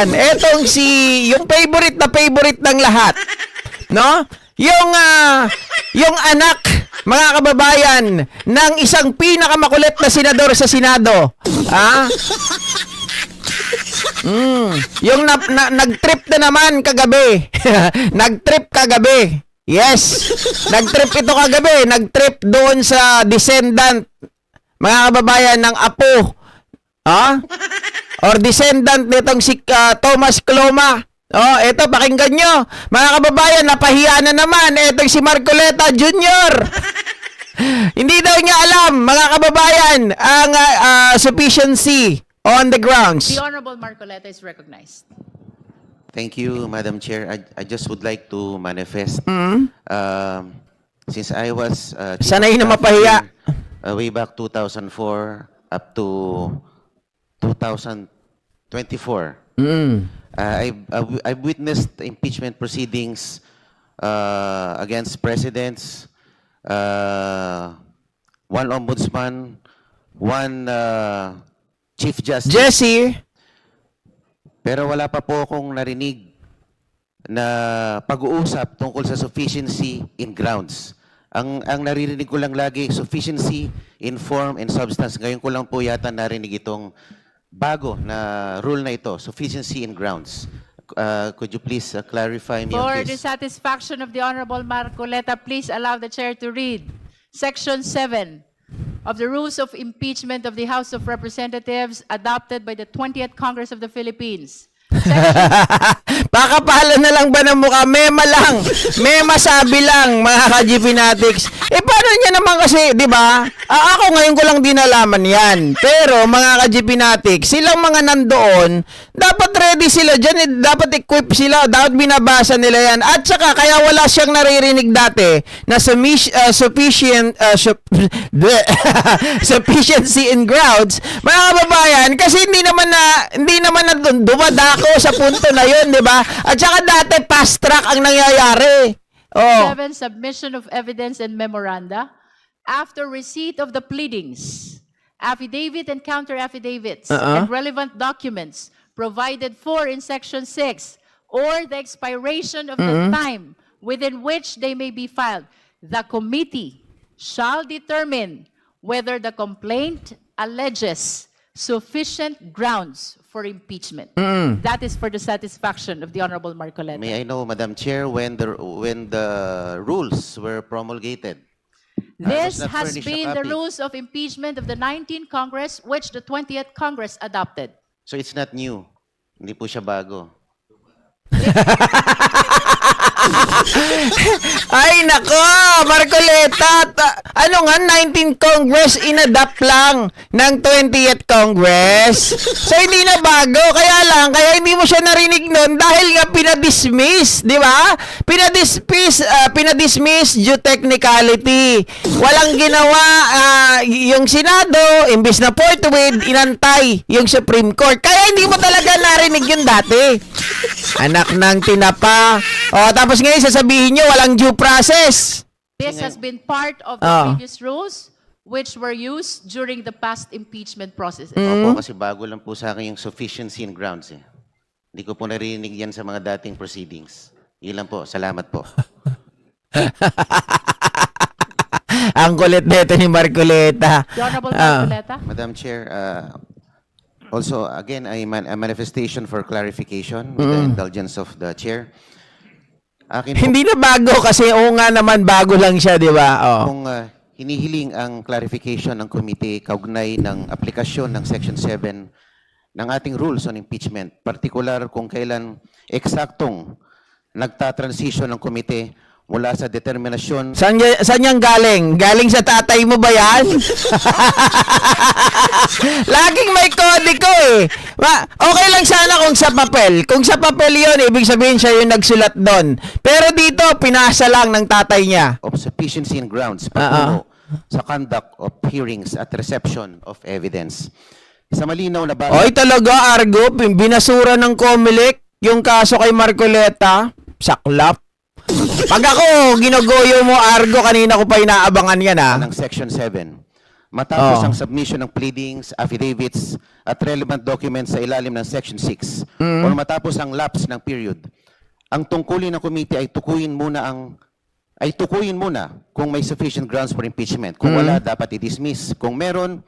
kababayan, yung favorite ng lahat, no? Yung anak, mga kababayan, ng isang pinakamakulit na senador sa Senado. Yung nag-trip na naman kagabi. Nag-trip kagabi. Yes. Nag-trip ito kagabi. Nag-trip doon sa descendant, mga kababayan, ng apo. Or descendant nitong si Thomas Cloma. Eto, pakinggan nyo. Mga kababayan, napahiya na naman. Etong si Marcoleta Jr. Hindi daw niya alam, mga kababayan, ang sufficiency on the grounds. The Honorable Marcoleta is recognized. Thank you, Madam Chair. I just would like to manifest, since I was Sanay na mapahiya. way back 2004 up to 2024. I've witnessed impeachment proceedings against presidents, one ombudsman, one chief justice. Jesse, Pero wala pa po akong narinig na pag-uusap tungkol sa sufficiency in grounds. Ang naririnig ko lang lagi, sufficiency in form and substance. Ngayon ko lang po yata narinig itong bago na rule na ito, sufficiency in grounds. Could you please clarify me on For the this? satisfaction of the Honorable Marcoleta, please allow the Chair to read Section 7 of the Rules of Impeachment of the House of Representatives adopted by the 20th Congress of the Philippines. pakapalan na lang ba ng mukha? Mema lang. Mema sabi lang, mga ka-GP Natics. Paano niya naman kasi, di ba? Ako ngayon ko lang dinalaman yan. Pero, mga ka-GP Natics, silang mga nandoon, dapat ready sila dyan. Dapat equip sila. Dapat binabasa nila yan. At saka, kaya wala siyang naririnig dati na sufficiency in grounds, mga kababayan, kasi hindi naman na dumadako sa punto na yun, di ba? At saka dati fast track ang nangyayari. 7. Submission of evidence and memoranda. After receipt of the pleadings, affidavit and counter-affidavits, and relevant documents provided for in Section 6, or the expiration of the time within which they may be filed, the committee shall determine whether the complaint alleges sufficient grounds for impeachment. That is for the satisfaction of the Honorable Marcoleta. May I know, Madam Chair, when the rules were promulgated? This not has furnished a been the copy. rules of impeachment of the 19th Congress, which the 20th Congress adopted. So it's not new. Hindi po siya bago. Ay, nako, Marcoleta. Ano nga, 19th Congress, inadapt lang ng 20th Congress. So, hindi na bago. Kaya hindi mo siya narinig nun dahil nga pinadismiss, di ba? Pinadismiss due technicality. Walang ginawa yung Senado, imbis na forthwith, inantay yung Supreme Court. Kaya hindi mo talaga narinig yun dati. Anak ng tinapa. Tapos ngayon sasabihin nyo, walang due process. This has been part of the previous rules which were used during the past impeachment processes. Opo, kasi bago lang po sa akin yung sufficiency in grounds. Hindi ko po narinig yan sa mga dating proceedings. Yun lang po. Salamat po. Ang kulit nito ni Marcoleta. The Honorable Marcoleta. Madam Chair, also, again, a manifestation for clarification with the indulgence of the Chair. Akin po Hindi na bago kasi nga naman bago lang siya, di ba? kung hinihiling ang clarification ng komite kaugnay ng aplikasyon ng Section 7 ng ating rules on impeachment, particular kung kailan eksaktong nagta-transition ng komite mula sa determinasyon Saan yan galing? Galing sa tatay mo ba yan? Laging may kode ko eh. Okay lang sana kung sa papel. Kung sa papel yun, ibig sabihin siya yung nagsulat doon. Pero dito, pinasa lang ng tatay niya. of sufficiency in grounds patungo sa conduct of hearings at reception of evidence. Sa malinaw na Oy, talaga, Argo, binasura ng COMELEC yung kaso kay Marcoleta. Saklap. Pag ako, ginogoyo mo, Argo, kanina ko pa inaabangan yan, ha? ng Section 7, matapos Oh. ang submission ng pleadings, affidavits, at relevant documents sa ilalim ng Section 6, or matapos ang lapse ng period, ang tungkulin ng committee ay tukuyin muna kung may sufficient grounds for impeachment. Kung wala, dapat i-dismiss. Kung meron,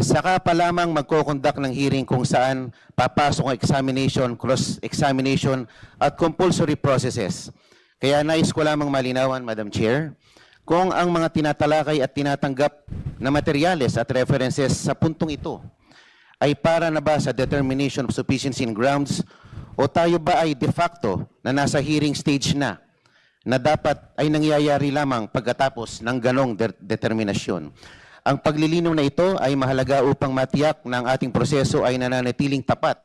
saka pa lamang magko-conduct ng hearing kung saan papasok ang examination, cross-examination, at compulsory processes. Kaya nais ko lamang malinawan, Madam Chair, kung ang mga tinatalakay at tinatanggap na materyales at references sa puntong ito ay para na ba sa determination of sufficiency in grounds o tayo ba ay de facto na nasa hearing stage na dapat ay nangyayari lamang pagkatapos ng ganong determinasyon. Ang paglilinaw na ito ay mahalaga upang matiyak na ang ating proseso ay nananatiling tapat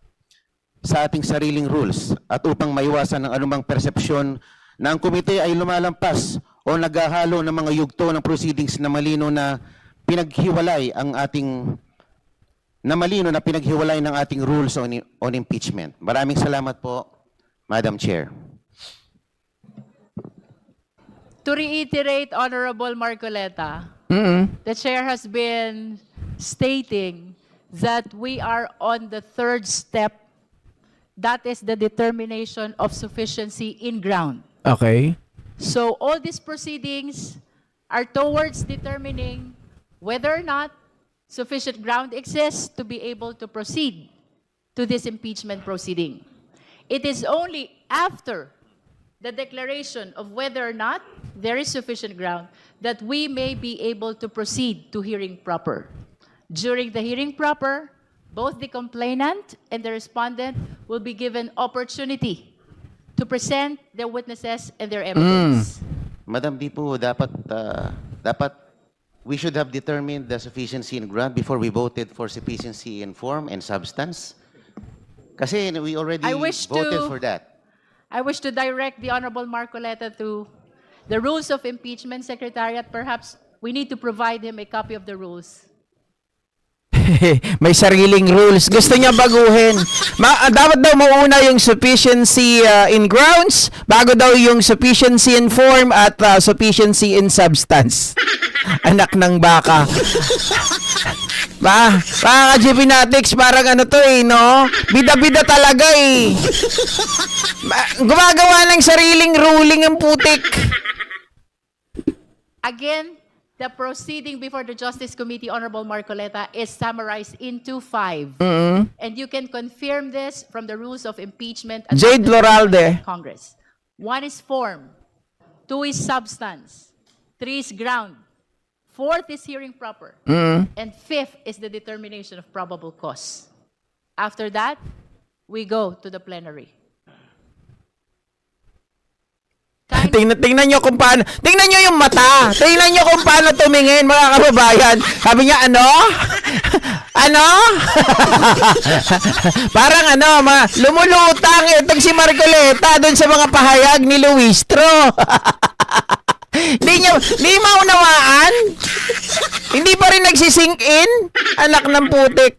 sa ating sariling rules at upang maiwasan ng anumang persepsyon na ang komite ay lumalampas o naghahalo ng mga yugto ng proceedings na malino na pinaghiwalay ng ating rules on impeachment. Maraming salamat po, Madam Chair. To reiterate, Honorable Marcoleta, the chair has been stating that we are on the third step. That is the determination of sufficiency in ground. Okay. So all these proceedings are towards determining whether or not sufficient ground exists to be able to proceed to this impeachment proceeding. It is only after the declaration of whether or not there is sufficient ground that we may be able to proceed to hearing proper. During the hearing proper, both the complainant and the respondent will be given opportunity to present their witnesses and their evidence. Madam, di po dapat we should have determined the sufficiency in ground before we voted for sufficiency in form and substance. Kasi we already I wish voted to- for that. I wish to direct the Honorable Marcoleta to the rules of impeachment, Secretariat. Perhaps we need to provide him a copy of the rules. May sariling rules. Gusto niya baguhin. Dapat daw mauna yung sufficiency in grounds bago daw yung sufficiency in form at sufficiency in substance. Anak ng baka. Mga ka-GP Natics, parang ano to no? Bida-bida talaga Gumagawa ng sariling ruling ang putik. Again, the proceeding before the Justice Committee, Honorable Marcoleta, is summarized into 5. And you can confirm this from the rules of impeachment. Jade adopted by Loralde. Congress. 1 is form. 2 is substance. 3 is ground. 4th is hearing proper. And 5th is the determination of probable cause. After that, we go to the plenary. Tingnan nyo kung paano. Tingnan nyo yung mata. Tingnan nyo kung paano tumingin, mga kababayan. Sabi niya, ano? Ano? Parang lumulutang itong si Marcoleta doon sa mga pahayag ni Luistro. Di maunawaan? Hindi pa rin nagsisink in? Anak ng putik.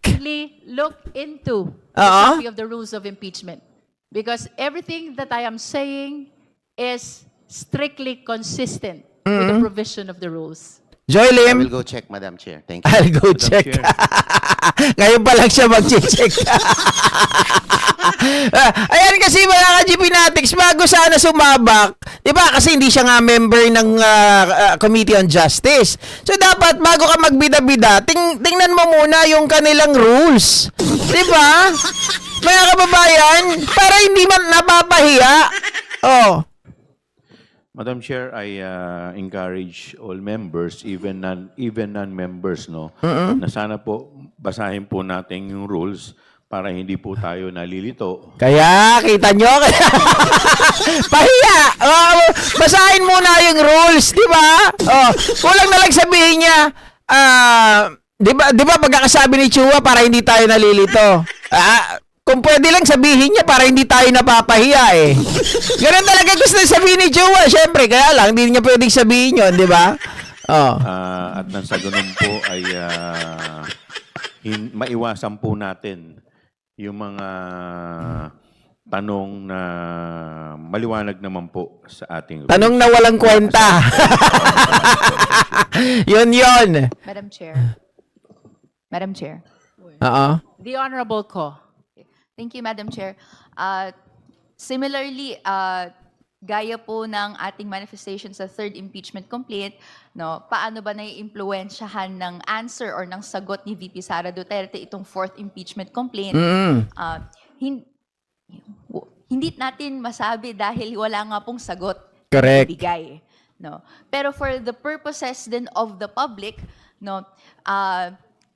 Look into the copy of the rules of impeachment. Because everything that I am saying is strictly consistent with the provision of the rules. Joy I Lim, will go check, Madam Chair. Thank you. I'll go check. Chair. Ngayon pa lang siya mag-check. Ayan kasi mga ka-GP Natics, bago sana sumabak, di ba? Kasi hindi siya nga member ng Committee on Justice. So dapat bago ka magbida-bida, tingnan mo muna yung kanilang rules. Di ba? Mga kababayan, para hindi man napapahiya. Oh. Madam Chair, I encourage all members, even non-members, na sana po basahin po natin yung rules para hindi po tayo nalilito. Kaya, kita nyo? Pahiya! Basahin muna yung rules, di ba? Kulang na lang sabihin niya, di ba pagkakasabi ni Chua para hindi tayo nalilito? Kung pwede lang sabihin niya para hindi tayo napapahiya Ganun talaga gusto sabihin ni Chua, syempre, kaya lang, hindi niya pwedeng sabihin yun, di ba? At nang sa ganun po ay maiwasan po natin yung mga tanong na maliwanag naman po sa ating rules. Tanong na walang kwenta. Yun. Madam Chair. Madam Chair. Oo. The Honorable Ko. Thank you, Madam Chair. Similarly, gaya po ng ating manifestation sa third impeachment complaint, no, paano ba nai-impluwensyahan ng answer or ng sagot ni VP Sara Duterte itong fourth impeachment complaint? Hindi natin masabi dahil wala nga pong sagot Correct. ibigay, no. Pero for the purposes din of the public, no,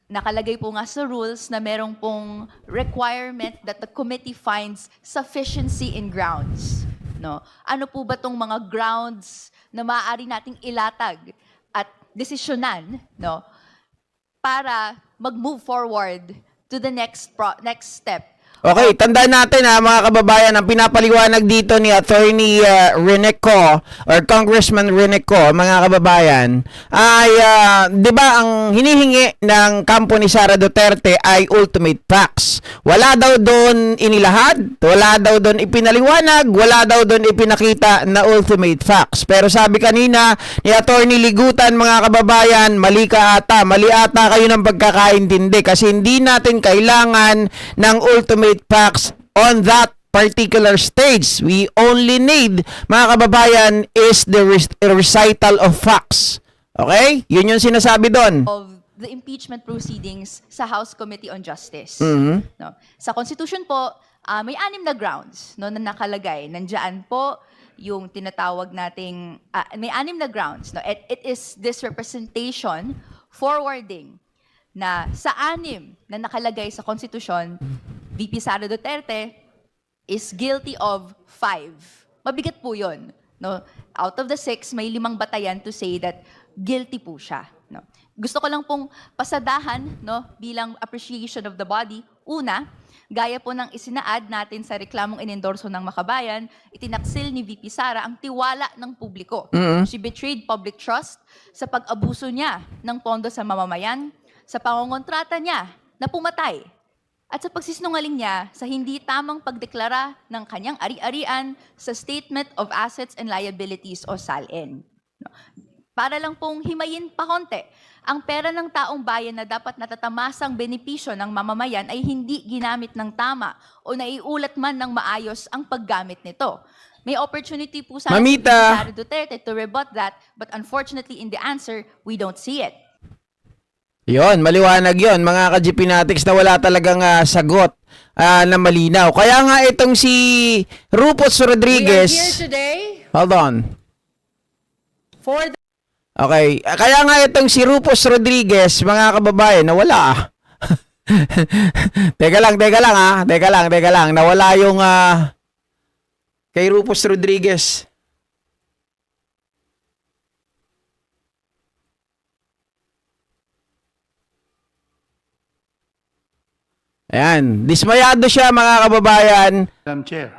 nakalagay po nga sa rules na merong pong requirement that the committee finds sufficiency in grounds, no. Ano po ba tong mga grounds na maaari nating ilatag at desisyonan, no, para mag-move forward to the next step? Okay, tandaan natin mga kababayan, ang pinapaliwanag dito ni Attorney Rene Co or Congressman Rene Co, mga kababayan, ay 'di ba ang hinihingi ng kampo ni Sara Duterte ay ultimate facts. Wala daw doon inilahad, wala daw doon ipinaliwanag, wala daw doon ipinakita na ultimate facts. Pero sabi kanina ni Attorney Ligutan, mga kababayan, mali ata kayo ng pagkakaintindi kasi hindi natin kailangan ng ultimate facts on that particular stage. We only need, mga kababayan, is the recital of facts. Okay? Yun yung sinasabi doon. Of the impeachment proceedings sa House Committee on Justice. No. Sa Constitution po, may 6 na grounds, no, na nakalagay. Nandiyan po yung tinatawag nating, may 6 na grounds. No. It is this representation forwarding na sa 6 na nakalagay sa Constitution, VP Sara Duterte is guilty of 5. Mabigat po yun. No? Out of the 6, may 5 batayan to say that guilty po siya. No? Gusto ko lang pong pasadahan, no, bilang appreciation of the body. Una, gaya po ng isinaad natin sa reklamong inendorso ng Makabayan, itinaksil ni VP Sara ang tiwala ng publiko. She betrayed public trust sa pag-abuso niya ng pondo sa mamamayan, sa pangongontrata niya na pumatay, at sa pagsisinungaling niya sa hindi tamang pagdeklara ng kanyang ari-arian sa Statement of Assets and Liabilities o SALN. Para lang pong himayin pa konti, ang pera ng taong bayan na dapat natatamasang benepisyo ng mamamayan ay hindi ginamit ng tama o naiulat man ng maayos ang paggamit nito. May opportunity po sana si Sara Duterte to rebut that, but unfortunately in the answer, we don't see it. Yon, maliwanag yon, mga ka-GPnatics, na wala talagang sagot na malinaw. Kaya nga itong si Rufus Rodriguez... We are here today Hold on. for the Okay, kaya nga itong si Rufus Rodriguez, mga kababayan, nawala. Teka lang. Nawala yung kay Rufus Rodriguez. Ayan, dismayado siya, mga kababayan, Madam Chair.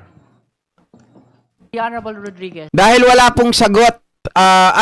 Honorable Rodriguez. dahil wala pong sagot